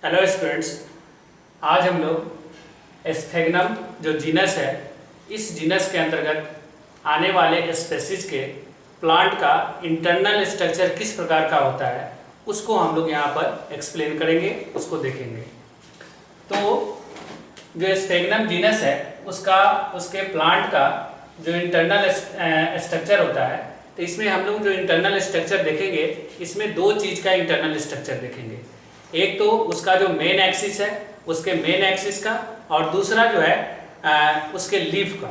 Hello students, आज हम लोग स्फेग्नम जो जीनस है, इस जीनस के अंतर्गत आने वाले स्पेसीज के प्लांट का इंटरनल स्ट्रक्चर किस प्रकार का होता है उसको हम लोग यहाँ पर एक्सप्लेन करेंगे, उसको देखेंगे। तो जो स्फेग्नम जीनस है उसके प्लांट का जो इंटरनल स्ट्रक्चर होता है, तो इसमें हम लोग जो इंटरनल स्ट्रक्चर देखेंगे, इसमें दो चीज़ का इंटरनल स्ट्रक्चर देखेंगे। एक तो उसका जो मेन एक्सिस है, उसके मेन एक्सिस का, और दूसरा जो है उसके लीफ का।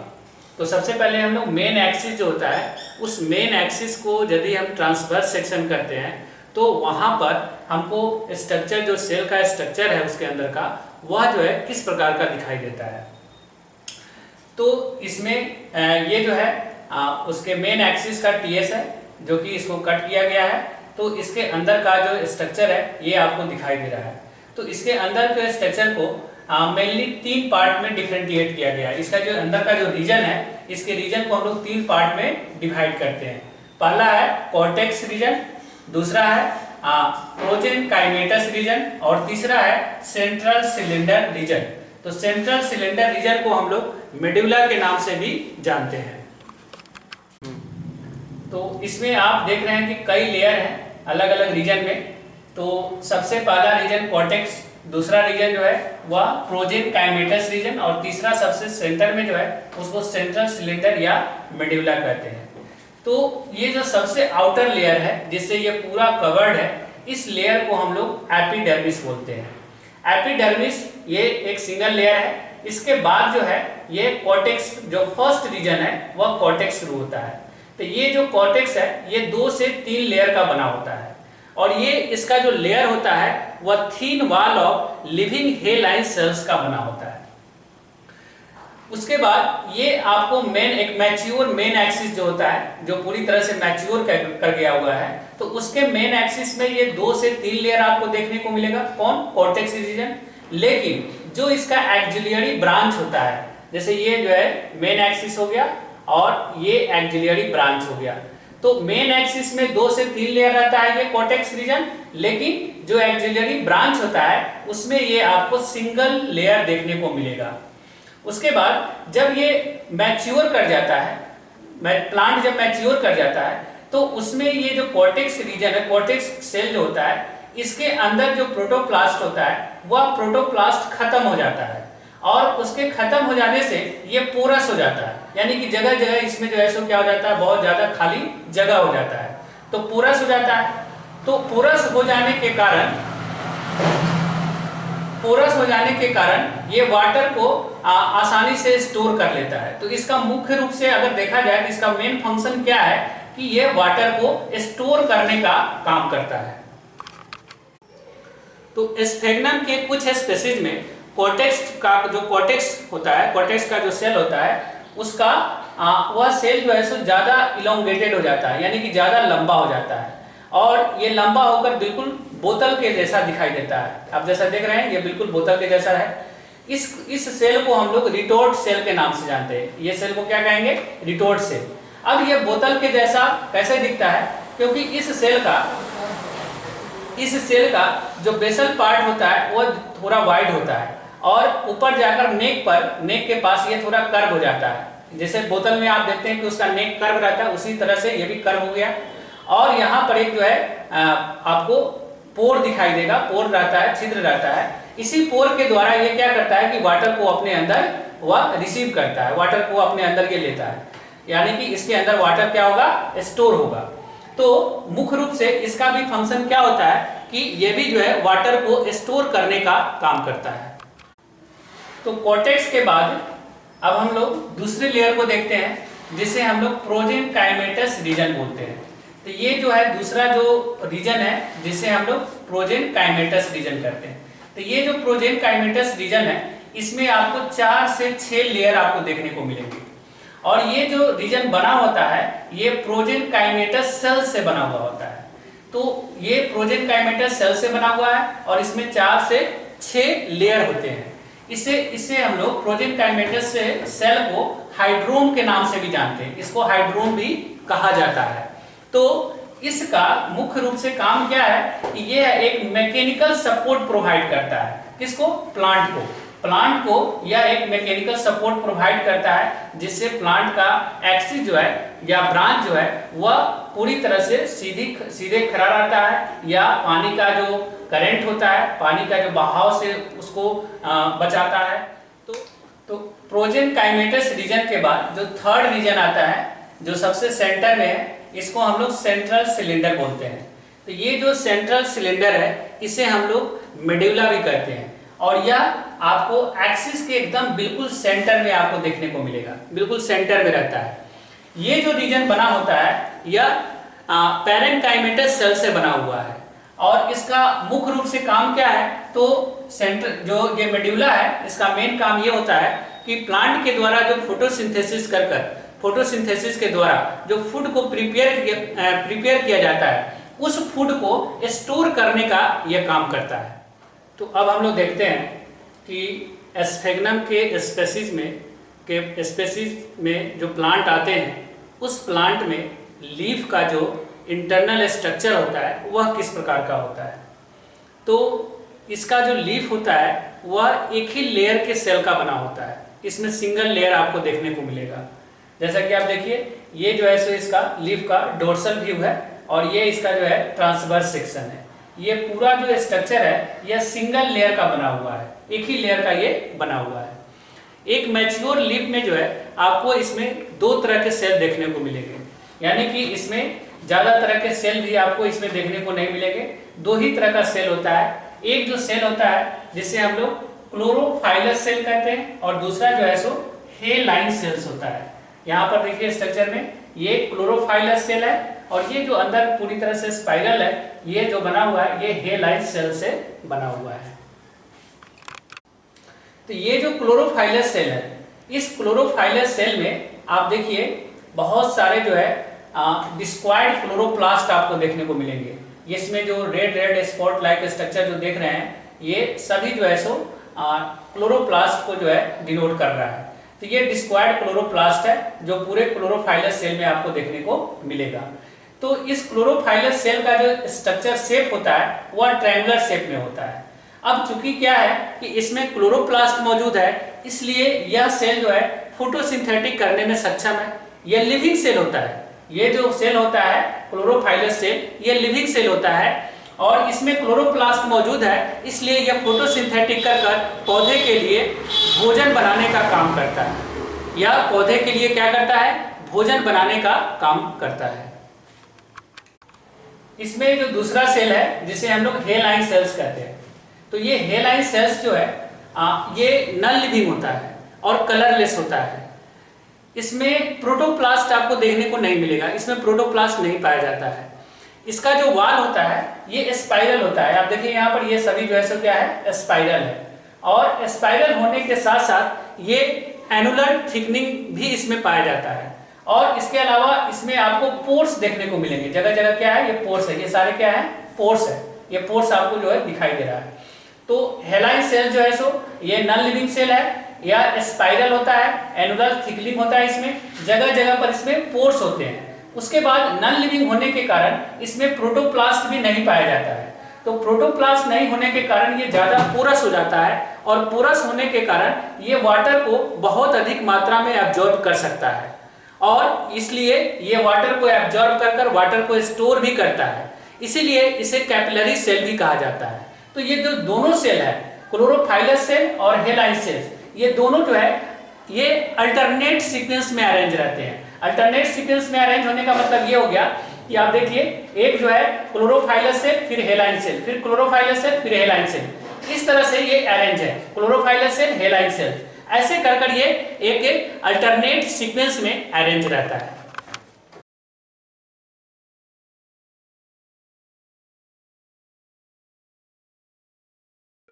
तो सबसे पहले हम लोग मेन एक्सिस जो होता है, उस मेन एक्सिस को यदि हम ट्रांसवर्स सेक्शन करते हैं तो वहाँ पर हमको स्ट्रक्चर, जो सेल का स्ट्रक्चर है उसके अंदर का, वह जो है किस प्रकार का दिखाई देता है। तो इसमें ये जो है उसके मेन एक्सिस का टीएस है, जो कि इसको कट किया गया है। तो इसके अंदर का जो स्ट्रक्चर है ये आपको दिखाई दे रहा है। तो इसके अंदर के स्ट्रक्चर को मेनली तीन पार्ट में डिफरेंशिएट किया गया है। इसका जो अंदर का जो रीजन है, इसके रीजन को हम लोग तीन पार्ट में डिवाइड करते हैं। पहला है कॉर्टेक्स रीजन, दूसरा है प्रोजेनकाइमेटस रीजन, और तीसरा है सेंट्रल सिलेंडर रीजन। तो सेंट्रल सिलेंडर रीजन को हम लोग मेडुला के नाम से भी जानते हैं। तो इसमें आप देख रहे हैं कि कई लेयर हैं अलग अलग रीजन में। तो सबसे पहला रीजन कॉर्टेक्स, दूसरा रीजन जो है वह प्रोजेनकाइमेटस रीजन, और तीसरा सबसे सेंटर में जो है उसको सेंट्रल सिलेंडर या मेडुला कहते हैं। तो ये जो सबसे आउटर लेयर है जिससे ये पूरा कवर्ड है, इस लेयर को हम लोग एपिडर्मिस बोलते हैं। एपिडर्मिस ये एक सिंगल लेयर है। इसके बाद जो है ये कॉर्टेक्स, जो फर्स्ट रीजन है वह कॉर्टेक्स शुरू होता है। तो ये जो कॉर्टेक्स है ये 2 से 3 लेयर का बना होता है, और ये इसका जो लेयर होता है वह thin wall of living hyaline cells का बना होता है। उसके बाद ये आपको एक मैच्योर मेन एक्सिस जो होता है, जो पूरी तरह से मैच्योर कर गया हुआ है, तो उसके मेन एक्सिस में ये 2 से 3 लेयर आपको देखने को मिलेगा। कौन? Cortex region. लेकिन जो इसका एक्सिलियरी ब्रांच होता है, जैसे ये जो है मेन एक्सिस हो गया और ये एक्सिलियरी ब्रांच हो गया, तो मेन एक्सिस में 2 से 3 लेयर रहता है ये कॉर्टेक्स रीजन, लेकिन जो एक्सिलियरी ब्रांच होता है उसमें ये आपको सिंगल लेयर देखने को मिलेगा। उसके बाद जब ये मैच्योर कर जाता है, प्लांट जब मैच्योर कर जाता है, तो उसमें ये जो कॉर्टेक्स रीजन है, कॉर्टेक्स सेल जो होता है, इसके अंदर जो प्रोटोप्लास्ट होता है वह प्रोटोप्लास्ट खत्म हो जाता है, और उसके खत्म हो जाने से ये पोरस हो जाता है। यानी कि जगह जगह इसमें जो है सो क्या हो जाता है, बहुत ज्यादा खाली जगह हो जाता है, तो पोरस हो जाता है। तो पोरस हो जाने के कारण ये वाटर को आसानी से स्टोर कर लेता है। तो इसका मुख्य रूप से अगर देखा जाए तो इसका मेन फंक्शन क्या है कि ये वाटर को स्टोर करने का काम करता है। तो स्फेग्नम के कुछ स्पेसीज में कॉर्टेक्स का जो कॉर्टेक्स होता है, कॉर्टेक्स का जो सेल होता है, उसका वह सेल जो है सो ज्यादा इलोंगेटेड हो जाता है, यानी कि ज्यादा लंबा हो जाता है, और ये लंबा होकर बिल्कुल बोतल के जैसा दिखाई देता है। आप जैसा देख रहे हैं ये बिल्कुल बोतल के जैसा है। इस सेल को हम लोग रिटोर्ट सेल के नाम से जानते हैं। ये सेल को क्या कहेंगे? Retort cell. अब ये बोतल के जैसा कैसे दिखता है? क्योंकि इस सेल का जो बेसल पार्ट होता है वो थोड़ा वाइड होता है, और ऊपर जाकर नेक के पास ये थोड़ा कर्व हो जाता है। जैसे बोतल में आप देखते हैं कि उसका नेक कर्व रहता है, उसी तरह से ये भी कर्व हो गया। और यहाँ पर एक जो है आपको पोर दिखाई देगा, पोर रहता है, छिद्र रहता है। इसी पोर के द्वारा ये क्या करता है कि वाटर को अपने अंदर वह रिसीव करता है, वाटर को अपने अंदर ये लेता है, यानी कि इसके अंदर वाटर क्या होगा? स्टोर होगा। तो मुख्य रूप से इसका भी फंक्शन क्या होता है कि ये भी जो है वाटर को स्टोर करने का काम करता है। तो कॉर्टेक्स के बाद अब हम लोग दूसरे लेयर को देखते हैं, जिसे हम लोग प्रोजेनकाइमेटस रीजन बोलते हैं। तो ये जो है दूसरा जो रीजन है जिसे हम लोग प्रोजेनकाइमेटस रीजन करते हैं। तो ये जो प्रोजेनकाइमेटस रीजन है, इसमें आपको 4 से 6 लेयर आपको देखने को मिलेंगे, और ये जो रीजन बना होता है ये प्रोजेनकाइमेटस सेल से बना हुआ होता है। तो ये प्रोजेनकाइमेटस सेल से बना हुआ है, और इसमें 4 से 6 लेयर होते हैं। इससे हम लोग प्रोजेनकाइमेटस सेल को हाइड्रोम के नाम से भी जानते हैं, इसको हाइड्रोम भी कहा जाता है। तो इसका मुख्य रूप से काम क्या है कि ये एक मैकेनिकल सपोर्ट प्रोवाइड करता है। किसको? प्लांट को यह एक मैकेनिकल सपोर्ट प्रोवाइड करता है, जिससे प्लांट का एक्सिस जो है या ब्रांच जो है वह पूरी तरह से सीधे खड़ा रहता है, या पानी का जो करंट होता है, पानी का जो बहाव से उसको बचाता है। तो प्रोजेनकाइमेटस रीजन के बाद जो थर्ड रीजन आता है, जो सबसे सेंटर में है, इसको हम लोग सेंट्रल सिलेंडर बोलते हैं। तो ये जो सेंट्रल सिलेंडर है, इसे हम लोग मेडुला भी कहते हैं, और यह आपको एक्सिस के एकदम बिल्कुल सेंटर में आपको देखने को मिलेगा, बिल्कुल सेंटर में रहता है। ये जो रीजन बना होता है, यह पैरेन्काइमेटस सेल से बना हुआ है, और इसका मुख्य रूप से काम क्या है? तो सेंटर जो ये मेडुला है, इसका मेन काम ये होता है कि प्लांट के द्वारा जो फोटोसिंथेसिस के द्वारा जो फूड को प्रिपेयर किया जाता है, उस फूड को स्टोर करने का यह काम करता है। तो अब हम लोग देखते हैं कि एस्फेगनम के स्पेसीज में जो प्लांट आते हैं, उस प्लांट में लीफ का जो इंटरनल स्ट्रक्चर होता है वह किस प्रकार का होता है। तो इसका जो लीफ होता है वह एक ही लेयर के सेल का बना होता है। इसमें सिंगल लेयर आपको देखने को मिलेगा। जैसा कि आप देखिए, ये जो है सो इसका लीफ का डोर्सल व्यू है, और ये इसका जो है ट्रांसवर्स सेक्शन है। ये पूरा जो स्ट्रक्चर है यह सिंगल लेयर का बना हुआ है, एक ही लेयर का ये बना हुआ है। एक मैच्योर लीफ में जो है आपको इसमें दो तरह के सेल देखने को मिलेंगे, यानी कि इसमें ज़्यादा तरह के सेल भी आपको इसमें देखने को नहीं मिलेंगे। दो ही तरह का सेल होता है। एक जो सेल होता है जिसे हम लोग क्लोरोफाइलस सेल कहते हैं, और दूसरा जो है सो हेलाइन सेल्स होता है। यहाँ पर देखिए स्ट्रक्चर में ये क्लोरोफाइलस सेल है, और ये जो अंदर पूरी तरह से स्पाइरल है, ये जो बना हुआ है ये हेलाइन सेल से बना हुआ है। तो ये जो क्लोरोफाइलस सेल है, इस क्लोरोफाइलस सेल में आप देखिए बहुत सारे जो है डिस्क्वायर्ड क्लोरोप्लास्ट आपको देखने को मिलेंगे। इसमें जो रेड स्पॉट लाइक स्ट्रक्चर जो देख रहे हैं, ये सभी जो है सो क्लोरोप्लास्ट को जो है डिनोट कर रहा है। तो ये डिस्क्वायर्ड क्लोरोप्लास्ट है जो पूरे क्लोरोफाइलस सेल में आपको देखने को मिलेगा। तो इस क्लोरोफाइलस सेल का जो स्ट्रक्चर शेप होता है वह ट्रायंगुलर शेप में होता है। अब चूंकि क्या है कि इसमें क्लोरोप्लास्ट मौजूद है, इसलिए यह सेल जो है फोटोसिंथेटिक करने में सक्षम है। यह लिविंग सेल होता है। ये जो सेल होता है क्लोरोफाइलस सेल, ये लिविंग सेल होता है, और इसमें क्लोरोप्लास्ट मौजूद है, इसलिए यह फोटोसिंथेटिक कर पौधे के लिए भोजन बनाने का काम करता है। यह पौधे के लिए क्या करता है? भोजन बनाने का काम करता है। इसमें जो दूसरा सेल है जिसे हम लोग हेलाइन सेल्स कहते हैं, तो ये हेलाइन सेल्स जो है ये नॉन लिविंग होता है और कलरलेस होता है। इसमें प्रोटोप्लास्ट आपको देखने को नहीं मिलेगा, इसमें प्रोटोप्लास्ट नहीं पाया जाता है। इसका जो वाल होता है ये स्पाइरल होता है। आप देखिए यहाँ पर ये सभी जो है सो क्या है? स्पाइरल है, और स्पाइरल होने के साथ साथ ये एनुलर थिकनिंग भी इसमें पाया जाता है। और इसके अलावा इसमें आपको पोर्स देखने को मिलेंगे, जगह जगह क्या है? ये पोर्स है, ये सारे क्या है? पोर्स है। ये पोर्स आपको जो है दिखाई दे रहा है। तो हेलाइन सेल जो है सो ये नॉन लिविंग सेल है, या स्पाइरल होता है, एनुलर थिकनिंग होता है, इसमें जगह जगह पर इसमें पोर्स होते हैं। उसके बाद नॉन लिविंग होने के कारण इसमें प्रोटोप्लास्ट भी नहीं पाया जाता है। तो प्रोटोप्लास्ट नहीं होने के कारण ये ज्यादा पोरस हो जाता है, और पोरस होने के कारण ये वाटर को बहुत अधिक मात्रा में एब्जॉर्ब कर सकता है, और इसलिए ये वाटर को एब्जॉर्ब कर वाटर को स्टोर भी करता है। इसीलिए इसे कैपिलरी सेल भी कहा जाता है। तो ये जो दोनों सेल है, क्लोरोफाइलस सेल और हेलाइन सेल, ये दोनों जो है ये अल्टरनेट सीक्वेंस में अरेंज रहते हैं। अल्टरनेट सीक्वेंस में अरेंज होने का मतलब ये हो गया कि आप देखिए एक जो है क्लोरोफाइलस सेल, फिर हेलाइन सेल, फिर क्लोरोफाइलस सेल, फिर हेलाइन सेल, इस तरह से ये अरेंज है। क्लोरोफाइलस सेल, हेलाइन सेल, ऐसे कर ये एक अल्टरनेट सीक्वेंस में अरेंज रहता है।